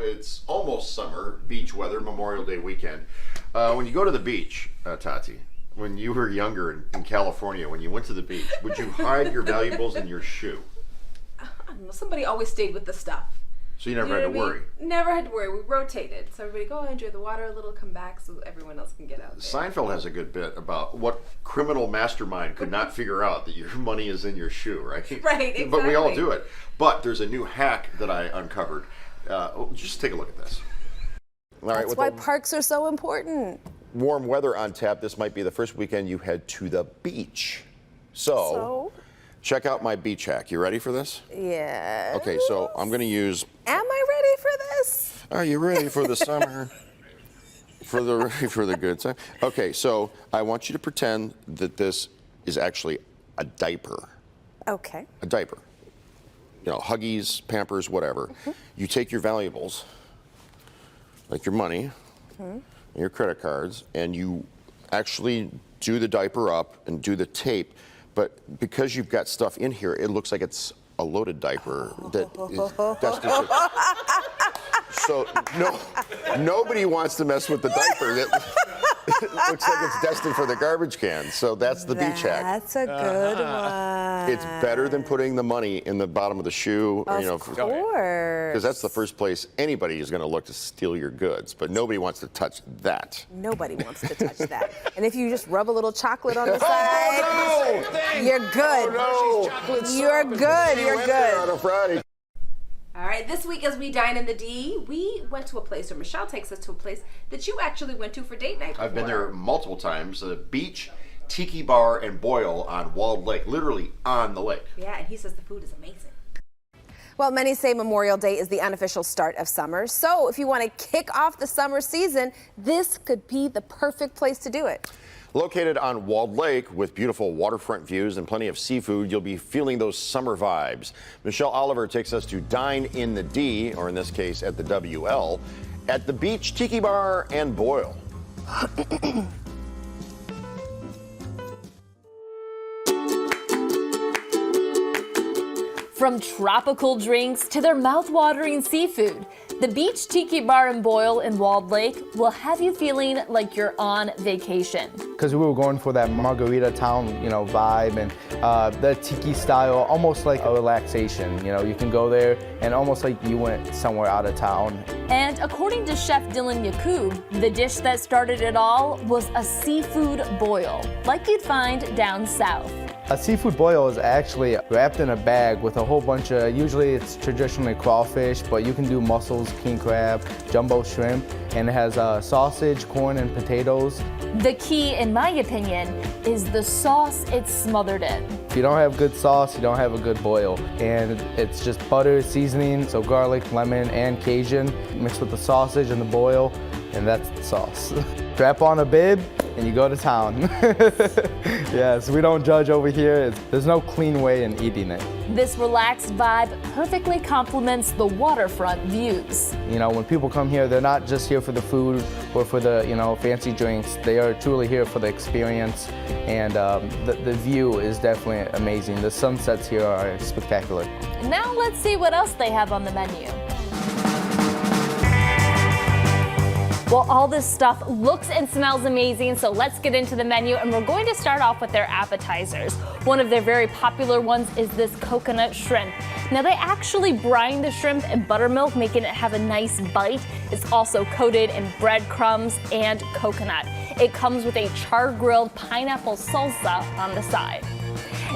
it's almost summer, beach weather, Memorial Day weekend. When you go to the beach, Tati, when you were younger in California, when you went to the beach, would you hide your valuables in your shoe? Somebody always stayed with the stuff. So you never had to worry? Never had to worry. We rotated. So everybody go enjoy the water a little, come back so everyone else can get out there. Seinfeld has a good bit about what criminal mastermind could not figure out that your money is in your shoe, right? Right, exactly. But we all do it. But there's a new hack that I uncovered. Just take a look at this. All right, That's why parks are so important. Warm weather on tap, this might be the first weekend you head to the beach. So check out my beach hack. You ready for this? Yeah. Okay, so I'm going to use... Am I ready for this? Are you ready for the summer? ready for the good time? Okay, so I want you to pretend that this is actually a diaper. Okay. A diaper. You know, Huggies, Pampers, whatever. You take your valuables, like your money, your credit cards, and you actually do the diaper up and do the tape. But because you've got stuff in here, it looks like it's a loaded diaper that is destined for... So nobody wants to mess with the diaper. It looks like it's destined for the garbage can. So that's the beach hack. That's a good one. It's better than putting the money in the bottom of the shoe. Of course. Because that's the first place anybody is going to look to steal your goods. But nobody wants to touch that. Nobody wants to touch that. And if you just rub a little chocolate on the side, you're good. You're good. You're good. On a Friday. All right, this week as we dine in the D, we went to a place, or Michelle takes us to a place that you actually went to for date night before. I've been there multiple times. The Beach, Tiki Bar, and Boil on Walled Lake, literally on the lake. Yeah, and he says the food is amazing. Well, many say Memorial Day is the unofficial start of summer. So if you want to kick off the summer season, this could be the perfect place to do it. Located on Walled Lake with beautiful waterfront views and plenty of seafood, you'll be feeling those summer vibes. Michelle Oliver takes us to Dine in the D, or in this case at the WL, at the Beach, Tiki Bar, and Boil. From tropical drinks to their mouth-watering seafood, the Beach Tiki Bar and Boil in Walled Lake will have you feeling like you're on vacation. Because we were going for that margarita town, vibe and the tiki style, almost like a relaxation. You can go there and almost like you went somewhere out of town. And according to Chef Dylan Yakub, the dish that started it all was a seafood boil, like you'd find down south. A seafood boil is actually wrapped in a bag with a whole bunch of, usually it's traditionally crawfish, but you can do mussels, king crab, jumbo shrimp, and it has sausage, corn, and potatoes. The key, in my opinion, is the sauce it's smothered in. If you don't have good sauce, you don't have a good boil. And it's just butter, seasoning, so garlic, lemon, and Cajun, mixed with the sausage and the boil, and that's the sauce. Strap on a bib, and you go to town. Yes, we don't judge over here. There's no clean way in eating it. This relaxed vibe perfectly complements the waterfront views. When people come here, they're not just here for the food or for the, fancy drinks. They are truly here for the experience, and the view is definitely amazing. The sunsets here are spectacular. Now let's see what else they have on the menu. Well, all this stuff looks and smells amazing, so let's get into the menu, and we're going to start off with their appetizers. One of their very popular ones is this coconut shrimp. Now, they actually brine the shrimp in buttermilk, making it have a nice bite. It's also coated in breadcrumbs and coconut. It comes with a char-grilled pineapple salsa on the side.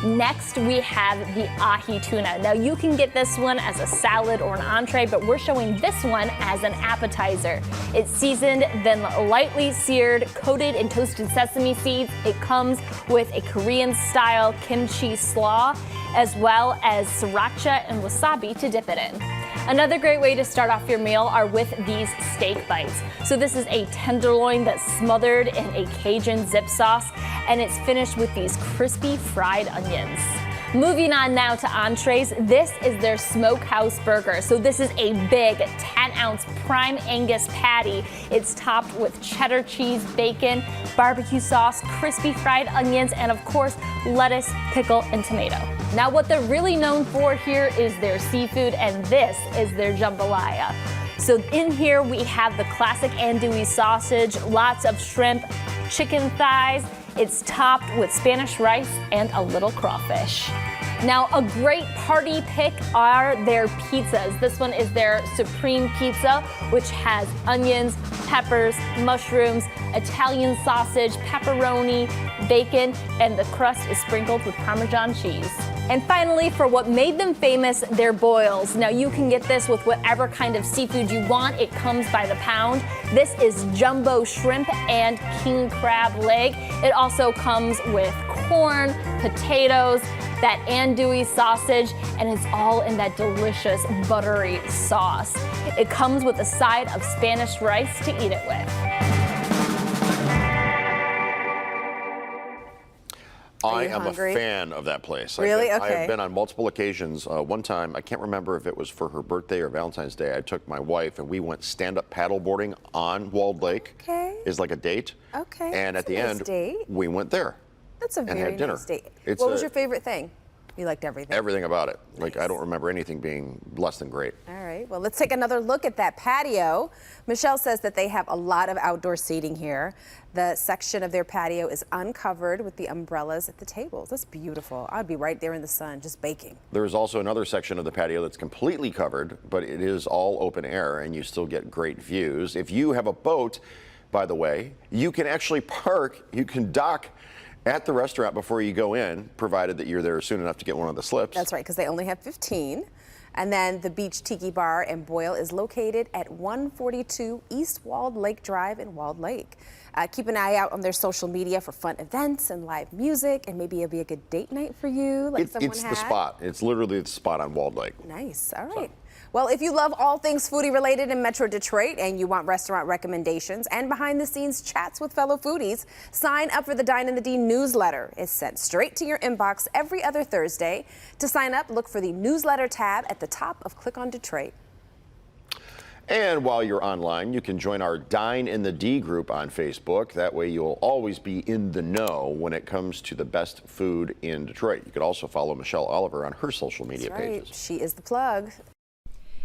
Next, we have the ahi tuna. Now, you can get this one as a salad or an entree, but we're showing this one as an appetizer. It's seasoned, then lightly seared, coated in toasted sesame seeds. It comes with a Korean-style kimchi slaw, as well as sriracha and wasabi to dip it in. Another great way to start off your meal are with these steak bites. So this is a tenderloin that's smothered in a Cajun dip sauce, and it's finished with these crispy fried onions. Moving on now to entrees, this is their smokehouse burger. So this is a big 10-ounce prime Angus patty. It's topped with cheddar cheese, bacon, barbecue sauce, crispy fried onions, and of course, lettuce, pickle, and tomato. Now what they're really known for here is their seafood, and this is their jambalaya. So in here we have the classic andouille sausage, lots of shrimp, chicken thighs. It's topped with Spanish rice and a little crawfish. Now, a great party pick are their pizzas. This one is their Supreme Pizza, which has onions, peppers, mushrooms, Italian sausage, pepperoni, bacon, and the crust is sprinkled with Parmesan cheese. And finally, for what made them famous, their boils. Now, you can get this with whatever kind of seafood you want. It comes by the pound. This is jumbo shrimp and king crab leg. It also comes with corn, potatoes, that andouille sausage, and it's all in that delicious buttery sauce. It comes with a side of Spanish rice to eat it with. I am hungry? a fan of that place. Really? I Okay. have been on multiple occasions. One time, I can't remember if it was for her birthday or Valentine's Day, I took my wife and we went stand-up paddleboarding on Walled Lake. Okay. Is like a date. Okay, And that's at the a nice end, date. we went there. That's a and very had dinner. nice date. It's What was a- your favorite thing? You liked everything. Everything about it. Like, Nice. I don't remember anything being less than great. All right, well, let's take another look at that patio. Michelle says that they have a lot of outdoor seating here. The section of their patio is uncovered with the umbrellas at the tables. That's beautiful. I'd be right there in the sun, just baking. There is also another section of the patio that's completely covered, but it is all open air and you still get great views. If you have a boat, by the way, you can actually park, you can dock at the restaurant before you go in, provided that you're there soon enough to get one of the slips. That's right, because they only have 15. And then the Beach Tiki Bar and Boil is located at 142 East Walled Lake Drive in Walled Lake. Keep an eye out on their social media for fun events and live music, and maybe it'll be a good date night for you, like someone It's had. the spot. It's literally the spot on Walled Lake. Nice. All right. Well, if you love all things foodie related in Metro Detroit and you want restaurant recommendations and behind the scenes chats with fellow foodies, sign up for the Dine in the D newsletter. It's sent straight to your inbox every other Thursday. To sign up, look for the newsletter tab at the top of Click on Detroit. And while you're online, you can join our Dine in the D group on Facebook. That way you'll always be in the know when it comes to the best food in Detroit. You could also follow Michelle Oliver on her social media That's right. pages. She is the plug.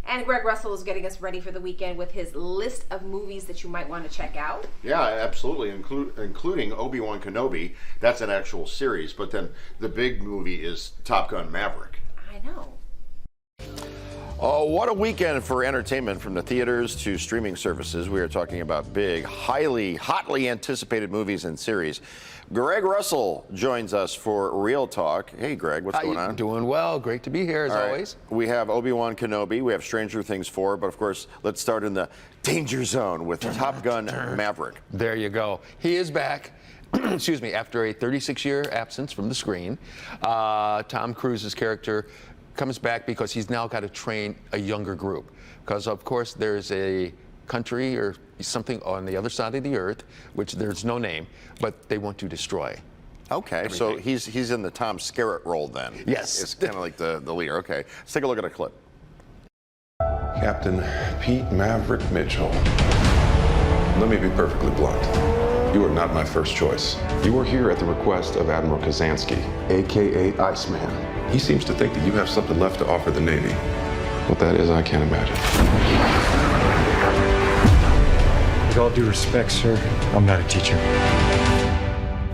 And Greg Russell is getting us ready for the weekend with his list of movies that you might want to check out. Yeah, absolutely, including Obi-Wan Kenobi. That's an actual series, but then the big movie is Top Gun Maverick. I know. Oh, what a weekend for entertainment, from the theaters to streaming services. We are talking about big, hotly anticipated movies and series. Greg Russell joins us for Real Talk. Hey, Greg, what's going on? Doing well. Great to be here, as All right. always. We have Obi-Wan Kenobi. We have Stranger Things 4. But, of course, let's start in the danger zone with Top Gun Maverick. There you go. He is back. Excuse me. After a 36-year absence from the screen, Tom Cruise's character comes back because he's now got to train a younger group. Because, of course, there's a country or something on the other side of the earth, which there's no name, but they want to destroy. Okay, so he's in the Tom Skerritt role then. Yes. It's kind of like the leader. Okay, let's take a look at a clip. Captain Pete Maverick Mitchell. Let me be perfectly blunt. You are not my first choice. You are here at the request of Admiral Kazansky, AKA Iceman. He seems to think that you have something left to offer the Navy. What that is, I can't imagine. With all due respect, sir, I'm not a teacher.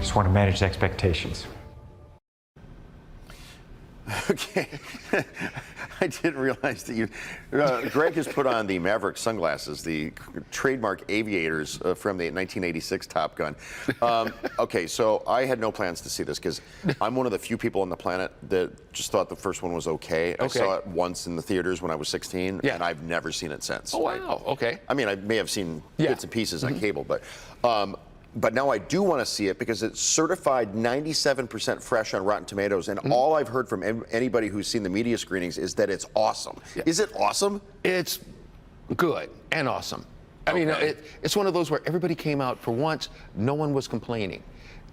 Just want to manage expectations. Okay, I didn't realize that you. Greg has put on the Maverick sunglasses, the trademark aviators from the 1986 Top Gun. Okay, so I had no plans to see this because I'm one of the few people on the planet that just thought the first one was okay. I saw it once in the theaters when I was 16, and I've never seen it since. Oh, wow. Okay. I mean, I may have seen bits and pieces on cable, but now I do want to see it because it's certified 97% fresh on Rotten Tomatoes, and all I've heard from anybody who's seen the media screenings is that it's awesome. Yeah. Is it awesome? It's good and awesome. I mean, it's one of those where everybody came out for once, no one was complaining.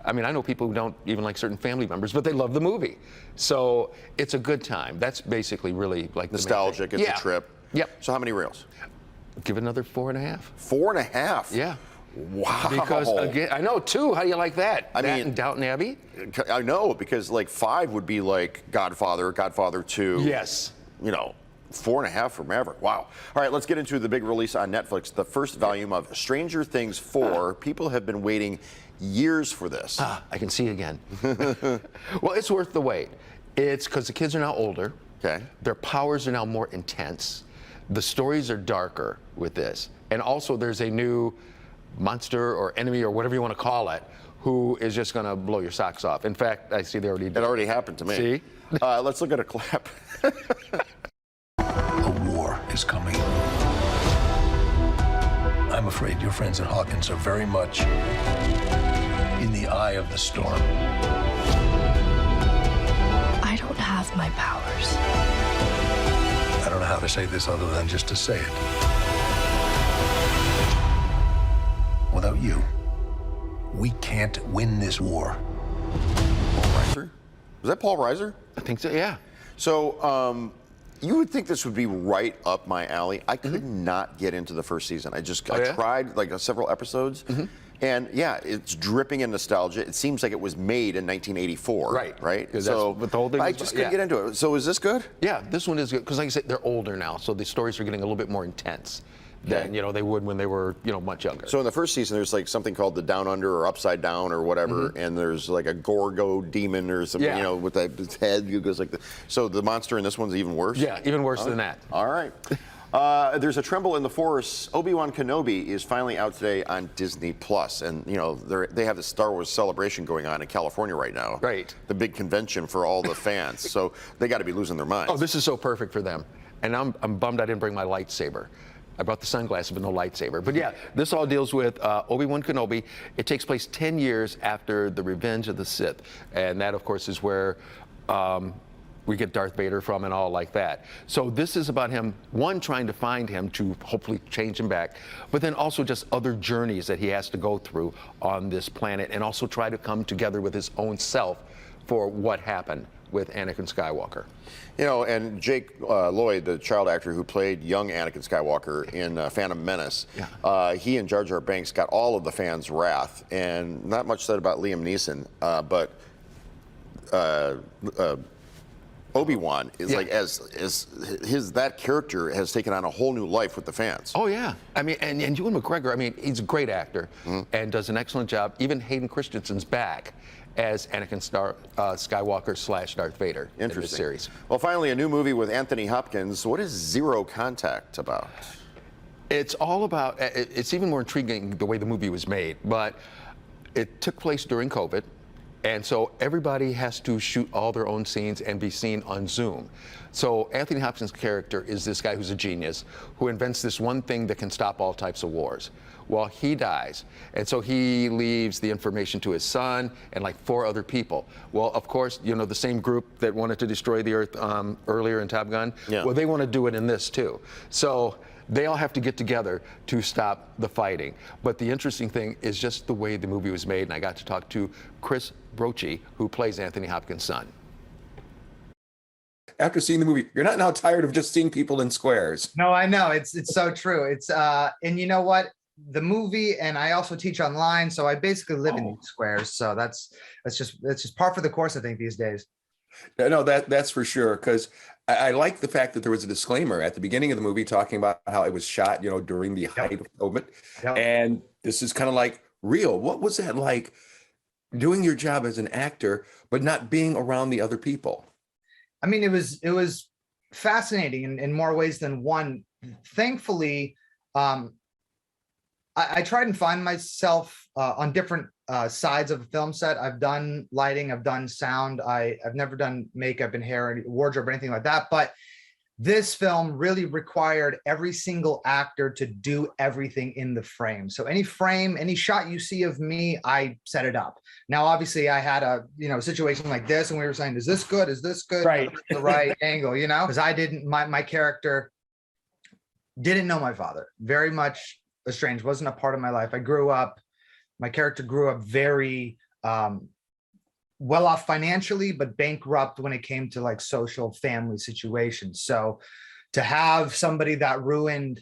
I mean, I know people who don't even like certain family members, but they love the movie. So it's a good time. That's basically really like nostalgic. It's a trip. Yep. So how many rails? Give it another 4.5. 4.5? Yeah. Wow. Because again, I know 2. How do you like that? I mean, and Downton Abbey. I know, because like 5 would be like Godfather, Godfather 2. Yes. You know, 4.5 for Maverick. Wow. All right, let's get into the big release on Netflix. The first volume of Stranger Things 4. People have been waiting years for this. I can see again. Well, it's worth the wait. It's because the kids are now older. Okay. Their powers are now more intense. The stories are darker with this. And also there's a new monster or enemy or whatever you want to call it who is just going to blow your socks off. In fact, I see they already did. It already happened to me. See? Let's look at a clip. A war is coming. I'm afraid your friends at Hawkins are very much in the eye of the storm. I don't have my powers. I don't know how to say this other than just to say it. Without you, we can't win this war. Paul Reiser? Was that Paul Reiser? I think so, yeah. So, you would think this would be right up my alley. I could not get into the first season. I tried like several episodes, and yeah, it's dripping in nostalgia. It seems like it was made in 1984. Right. So with the whole thing I just couldn't get into it. So is this good? Yeah, this one is good because, like I said, they're older now, so the stories are getting a little bit more intense than they would when they were much younger. So in the first season, there's like something called the Down Under or Upside Down or whatever, and there's like a Gorgo demon or something, with his head. It goes like so the monster in this one's even worse. Yeah, even worse than that. All right. There's a Tremble in the Forest. Obi-Wan Kenobi is finally out today on Disney Plus, and they have the Star Wars celebration going on in California right now. Right. The big convention for all the fans. So they got to be losing their minds. Oh, this is so perfect for them. And I'm bummed I didn't bring my lightsaber. I brought the sunglasses but no lightsaber. But yeah, this all deals with Obi-Wan Kenobi. It takes place 10 years after the Revenge of the Sith, and that, of course, is where we get Darth Vader from and all like that. So this is about him, one, trying to find him to hopefully change him back, but then also just other journeys that he has to go through on this planet and also try to come together with his own self for what happened with Anakin Skywalker. And Jake Lloyd, the child actor who played young Anakin Skywalker in Phantom Menace, he and Jar Jar Binks got all of the fans' wrath, and not much said about Liam Neeson, but Obi-Wan is like that character has taken on a whole new life with the fans. Oh yeah, I mean, and Ewan McGregor, I mean, he's a great actor and does an excellent job. Even Hayden Christensen's back as Anakin Skywalker / Darth Vader in this series. Well, finally, a new movie with Anthony Hopkins. What is Zero Contact about? It's all about, it's even more intriguing the way the movie was made, but it took place during COVID, and so everybody has to shoot all their own scenes and be seen on Zoom. So Anthony Hopkins' character is this guy who's a genius who invents this one thing that can stop all types of wars. Well, he dies, and so he leaves the information to his son and like 4 other people. Well, of course, you know, the same group that wanted to destroy the Earth earlier in Top Gun, well, they want to do it in this too. So they all have to get together to stop the fighting. But the interesting thing is just the way the movie was made, and I got to talk to Chris Brochi, who plays Anthony Hopkins' son. After seeing the movie, you're not now tired of just seeing people in squares. No, I know. It's so true. It's and you know what? The movie, and I also teach online, so I basically live in these squares. So that's just par for the course, I think, these days. No, that's for sure. Because I like the fact that there was a disclaimer at the beginning of the movie talking about how it was shot, you know, during the height of COVID. And this is kind of like real. What was that like, doing your job as an actor, but not being around the other people? I mean, it was fascinating in more ways than one. Thankfully, I tried and find myself on different sides of a film set. I've done lighting, I've done sound, I've never done makeup and hair and wardrobe or anything like that. But this film really required every single actor to do everything in the frame. So any frame, any shot you see of me, I set it up. Now, obviously, I had a situation like this, and we were saying, is this good? Is this good? Right. The right angle, because I didn't. My character didn't know my father. Very much estranged. Wasn't a part of my life. My character grew up very well off financially, but bankrupt when it came to like social family situations. So to have somebody that ruined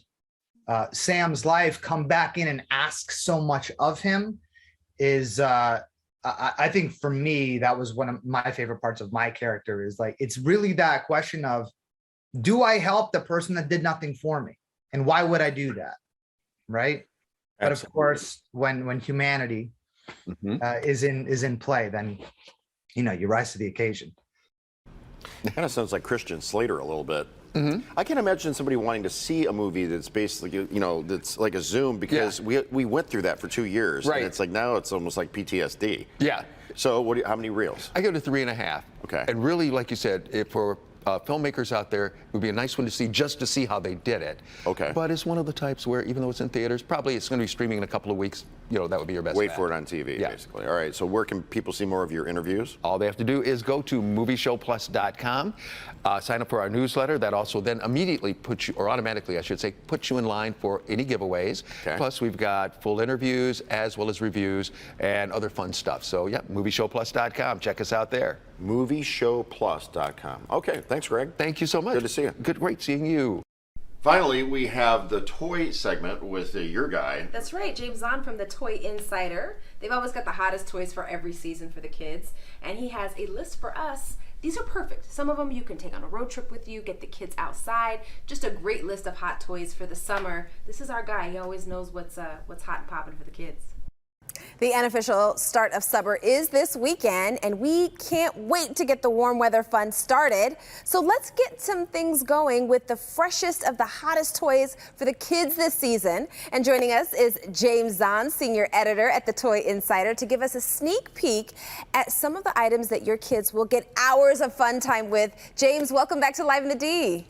Sam's life come back in and ask so much of him is I think for me, that was one of my favorite parts of my character, is like, it's really that question of do I help the person that did nothing for me? And why would I do that? Right. But of course, when humanity is in play, then you rise to the occasion. It kind of sounds like Christian Slater a little bit. I can imagine somebody wanting to see a movie that's basically, that's like a Zoom, because we went through that for 2 years. Right. And it's like now it's almost like PTSD. Yeah. So how many reels? I go to 3.5. Okay. And really, like you said, if for filmmakers out there, it would be a nice one to see just to see how they did it. Okay. But it's one of the types where even though it's in theaters, probably it's going to be streaming in a couple of weeks. That would be your best Wait bet. for it on TV, basically. All right. So where can people see more of your interviews? All they have to do is go to movieshowplus.com, sign up for our newsletter. That also then immediately puts you, or automatically, I should say, puts you in line for any giveaways. Okay. Plus, we've got full interviews as well as reviews and other fun stuff. So, yeah, movieshowplus.com. Check us out there. Movieshowplus.com. Okay. Thanks, Greg. Thank you so much. Good to see you. Great seeing you. Finally, we have the toy segment with your guy. That's right, James Zahn from the Toy Insider. They've always got the hottest toys for every season for the kids. And he has a list for us. These are perfect. Some of them you can take on a road trip with you, get the kids outside. Just a great list of hot toys for the summer. This is our guy. He always knows what's hot and popping for the kids. The unofficial start of summer is this weekend, and we can't wait to get the warm weather fun started. So let's get some things going with the freshest of the hottest toys for the kids this season. And joining us is James Zahn, senior editor at the Toy Insider, to give us a sneak peek at some of the items that your kids will get hours of fun time with. James, welcome back to Live in the D.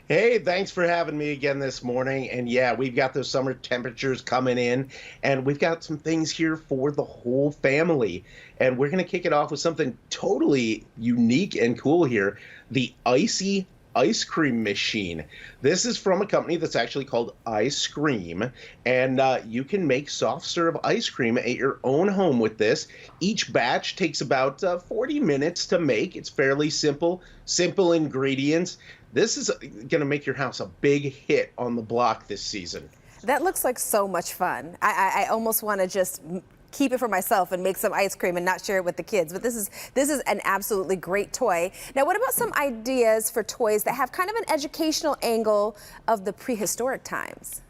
Hey, thanks for having me again this morning. And yeah, we've got those summer temperatures coming in, and we've got some things here for the whole family. And we're going to kick it off with something totally unique and cool here, the Icy ice cream machine. This is from a company that's actually called Ice Cream, and you can make soft serve ice cream at your own home with this. Each batch takes about 40 minutes to make. It's fairly simple ingredients. This is going to make your house a big hit on the block this season. That looks like so much fun. I almost want to just keep it for myself and make some ice cream and not share it with the kids. But this is an absolutely great toy. Now, what about some ideas for toys that have kind of an educational angle of the prehistoric times?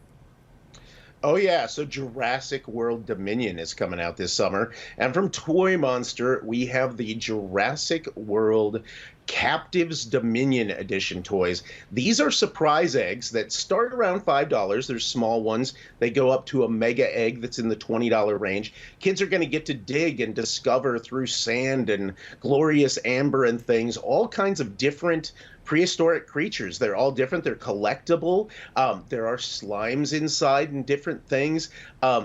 Oh yeah, so Jurassic World Dominion is coming out this summer. And from Toy Monster, we have the Jurassic World Captives Dominion Edition toys. These are surprise eggs that start around $5. There's small ones. They go up to a mega egg that's in the $20 range. Kids are going to get to dig and discover through sand and glorious amber and things, all kinds of different prehistoric creatures. They're all different. They're collectible. There are slimes inside and different things.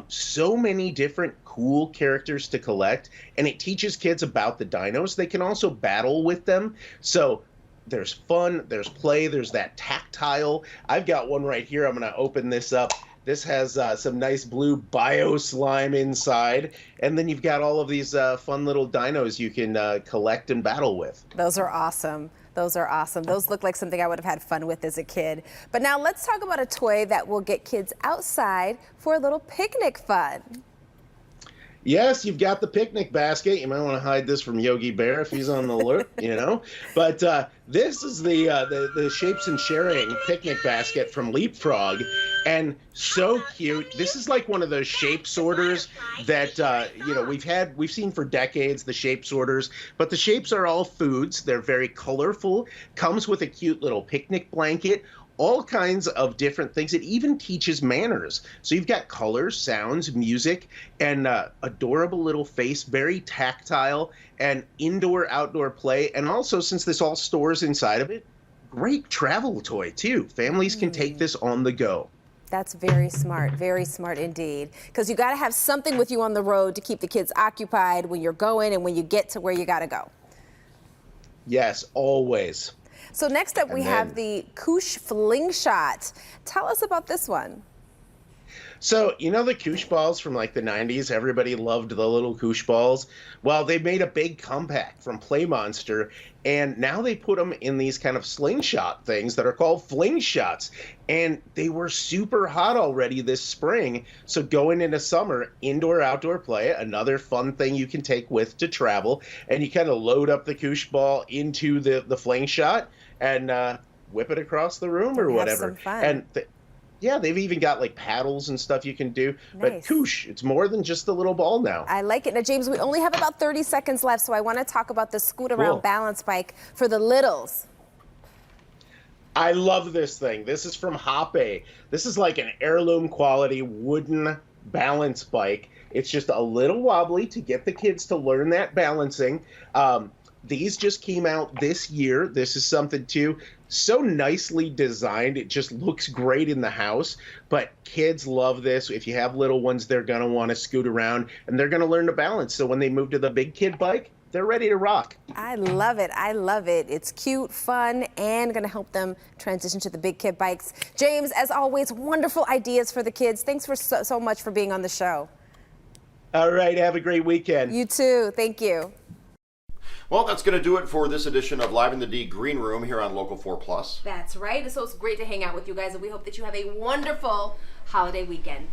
So many different cool characters to collect, and it teaches kids about the dinos. They can also battle with them. So there's fun, there's play, there's that tactile. I've got one right here. I'm going to open this up. This has some nice blue bio slime inside, and then you've got all of these fun little dinos you can collect and battle with. Those are awesome. Those are awesome. Those look like something I would have had fun with as a kid. But now let's talk about a toy that will get kids outside for a little picnic fun. Yes, you've got the picnic basket. You might want to hide this from Yogi Bear if he's on the alert, But this is the Shapes and Sharing picnic basket from Leapfrog, and so cute. This is like one of those shape sorters that we've seen for decades. The shape sorters, but the shapes are all foods. They're very colorful. Comes with a cute little picnic blanket. All kinds of different things. It even teaches manners. So you've got colors, sounds, music, and adorable little face, very tactile, and indoor-outdoor play. And also, since this all stores inside of it, great travel toy, too. Families can take this on the go. That's very smart indeed. Because you got to have something with you on the road to keep the kids occupied when you're going and when you get to where you got to go. Yes, always. So next up, we have the Koosh Fling Shot. Tell us about this one. So, the Koosh balls from like the 90s? Everybody loved the little Koosh balls. Well, they made a big comeback from Play Monster, and now they put them in these kind of slingshot things that are called fling shots. And they were super hot already this spring. So going into summer, indoor-outdoor play, another fun thing you can take with to travel. And you kind of load up the Koosh ball into the fling shot, and whip it across the room or Have whatever. some fun. And yeah, they've even got like paddles and stuff you can do. But Nice. koosh, it's more than just a little ball now. I like it. Now, James, we only have about 30 seconds left, so I want to talk about the scoot around Cool. balance bike for the littles. I love this thing. This is from Hoppe. This is like an heirloom quality wooden balance bike. It's just a little wobbly to get the kids to learn that balancing. These just came out this year. This is something too so nicely designed. It just looks great in the house, but kids love this. If you have little ones, they're going to want to scoot around and they're going to learn to balance. So when they move to the big kid bike, they're ready to rock. I love it. I love it. It's cute, fun, and going to help them transition to the big kid bikes. James, as always, wonderful ideas for the kids. Thanks for so much for being on the show. All right. Have a great weekend. You too. Thank you. Well, that's going to do it for this edition of Live in the D Green Room here on Local 4 Plus. That's right. So it's great to hang out with you guys, and we hope that you have a wonderful holiday weekend.